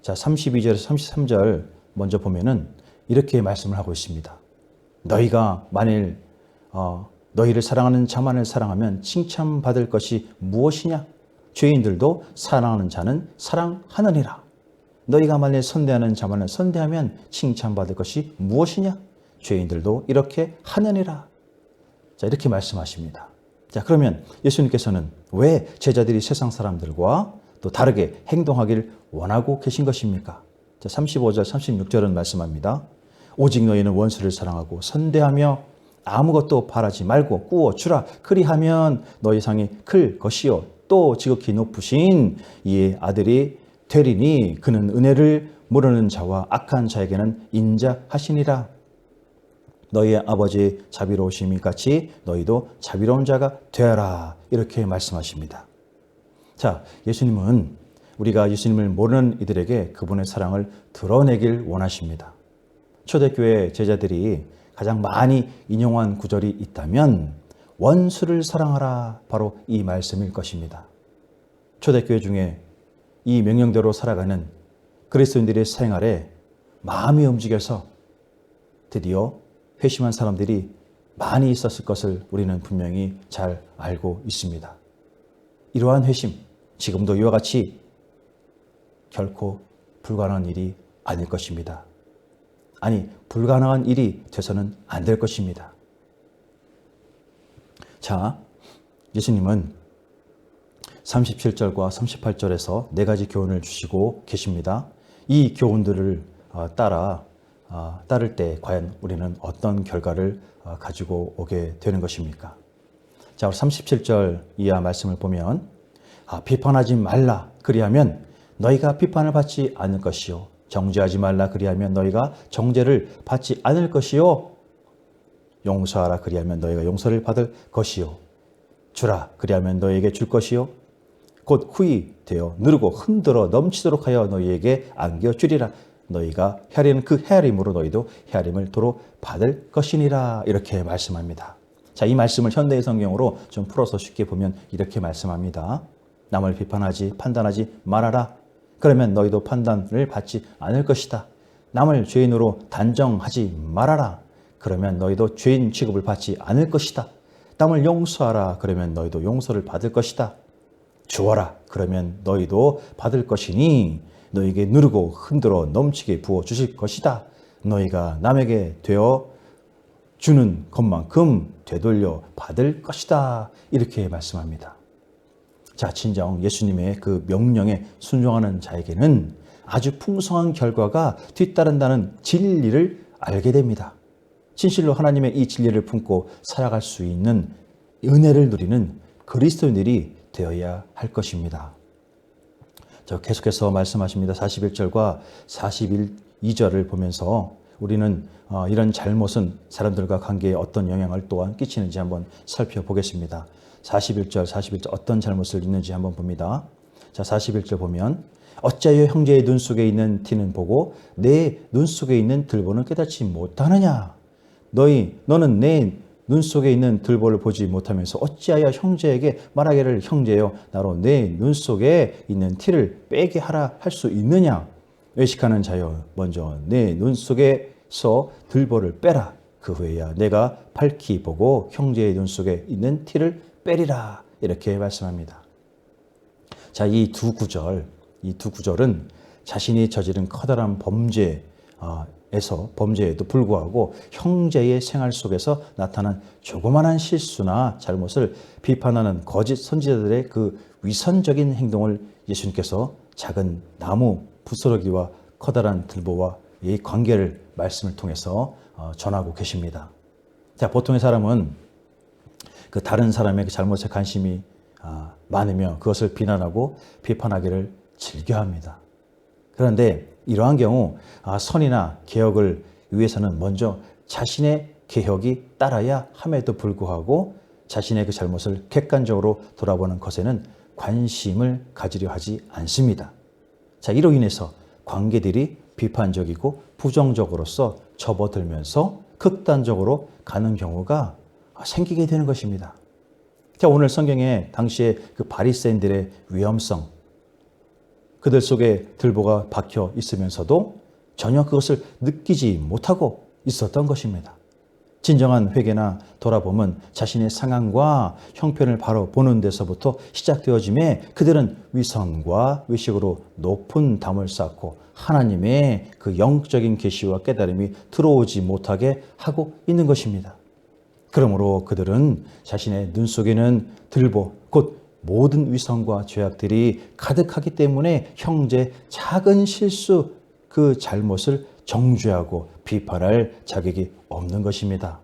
자, 32절에서 33절 먼저 보면은 이렇게 말씀을 하고 있습니다. 너희가 만일 너희를 사랑하는 자만을 사랑하면 칭찬받을 것이 무엇이냐? 죄인들도 사랑하는 자는 사랑하느니라. 너희가 만일 선대하는 자만을 선대하면 칭찬받을 것이 무엇이냐? 죄인들도 이렇게 하느니라. 자, 이렇게 말씀하십니다. 자, 그러면 예수님께서는 왜 제자들이 세상 사람들과 또 다르게 행동하기를 원하고 계신 것입니까? 자, 35절, 36절은 말씀합니다. 오직 너희는 원수를 사랑하고 선대하며 아무것도 바라지 말고 꾸어 주라. 그리하면 너희 상이 클 것이요 또 지극히 높으신 이의 아들이 되리니 그는 은혜를 모르는 자와 악한 자에게는 인자하시니라. 너희의 아버지의 자비로우심이 같이 너희도 자비로운 자가 되어라. 이렇게 말씀하십니다. 자, 예수님은 우리가 예수님을 모르는 이들에게 그분의 사랑을 드러내길 원하십니다. 초대교회 제자들이 가장 많이 인용한 구절이 있다면 원수를 사랑하라, 바로 이 말씀일 것입니다. 초대교회 중에 이 명령대로 살아가는 그리스도인들의 생활에 마음이 움직여서 드디어 회심한 사람들이 많이 있었을 것을 우리는 분명히 잘 알고 있습니다. 이러한 회심, 지금도 이와 같이 결코 불가능한 일이 아닐 것입니다. 아니, 불가능한 일이 돼서는 안 될 것입니다. 자, 예수님은 37절과 38절에서 네 가지 교훈을 주시고 계십니다. 이 교훈들을 따를 때 과연 우리는 어떤 결과를 가지고 오게 되는 것입니까? 자, 37절 이하 말씀을 보면 비판하지 말라 그리하면 너희가 비판을 받지 않을 것이요 정죄하지 말라 그리하면 너희가 정죄를 받지 않을 것이요 용서하라 그리하면 너희가 용서를 받을 것이요 주라 그리하면 너희에게 줄 것이요 곧 후히 되어 누르고 흔들어 넘치도록 하여 너희에게 안겨주리라. 너희가 헤아리는 그 헤아림으로 너희도 헤아림을 도로 받을 것이니라. 이렇게 말씀합니다. 자, 이 말씀을 현대의 성경으로 좀 풀어서 쉽게 보면 이렇게 말씀합니다. 남을 비판하지 판단하지 말아라. 그러면 너희도 판단을 받지 않을 것이다. 남을 죄인으로 단정하지 말아라. 그러면 너희도 죄인 취급을 받지 않을 것이다. 남을 용서하라. 그러면 너희도 용서를 받을 것이다. 주어라. 그러면 너희도 받을 것이니 너희에게 누르고 흔들어 넘치게 부어 주실 것이다. 너희가 남에게 되어 주는 것만큼 되돌려 받을 것이다. 이렇게 말씀합니다. 자, 진정 예수님의 그 명령에 순종하는 자에게는 아주 풍성한 결과가 뒤따른다는 진리를 알게 됩니다. 진실로 하나님의 이 진리를 품고 살아갈 수 있는 은혜를 누리는 그리스도인들이 되어야 할 것입니다. 저 계속해서 말씀하십니다. 41절과 42절을 보면서 우리는 이런 잘못은 사람들과 관계에 어떤 영향을 또한 끼치는지 한번 살펴보겠습니다. 41절, 41절 어떤 잘못을 있는지 한번 봅니다. 자, 41절 보면 어찌하여 형제의 눈 속에 있는 티는 보고 내 눈 속에 있는 들보는 깨닫지 못하느냐? 너는 내 눈 속에 있는 들보를 보지 못하면서 어찌하여 형제에게 말하기를 형제여 나로 내 눈 속에 있는 티를 빼게 하라 할 수 있느냐? 외식하는 자여 먼저 내 눈 속에서 들보를 빼라. 그 후에야 내가 밝히 보고 형제의 눈 속에 있는 티를 빼리라. 이렇게 말씀합니다. 자, 이 두 구절은 자신이 저지른 커다란 범죄에도 불구하고 형제의 생활 속에서 나타난 조그마한 실수나 잘못을 비판하는 거짓 선지자들의 그 위선적인 행동을 예수님께서 작은 나무 부스러기와 커다란 들보와 이 관계를 말씀을 통해서 전하고 계십니다. 자, 보통의 사람은 그 다른 사람의 잘못에 관심이 많으며 그것을 비난하고 비판하기를 즐겨합니다. 그런데 이러한 경우 선이나 개혁을 위해서는 먼저 자신의 개혁이 따라야 함에도 불구하고 자신의 그 잘못을 객관적으로 돌아보는 것에는 관심을 가지려 하지 않습니다. 자, 이로 인해서 관계들이 비판적이고 부정적으로서 접어들면서 극단적으로 가는 경우가 생기게 되는 것입니다. 자, 오늘 성경에 당시에 그 바리새인들의 위험성, 그들 속에 들보가 박혀 있으면서도 전혀 그것을 느끼지 못하고 있었던 것입니다. 진정한 회개나 돌아봄은 자신의 상황과 형편을 바로 보는 데서부터 시작되어짐에 그들은 위선과 의식으로 높은 담을 쌓고 하나님의 그 영적인 계시와 깨달음이 들어오지 못하게 하고 있는 것입니다. 그러므로 그들은 자신의 눈 속에는 들보, 곧 모든 위선과 죄악들이 가득하기 때문에 형제 작은 실수, 그 잘못을 정죄하고 비판할 자격이 없는 것입니다.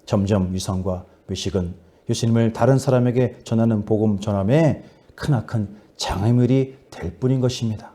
점점 위선과 의식은 예수님을 다른 사람에게 전하는 복음 전함에 크나큰 장애물이 될 뿐인 것입니다.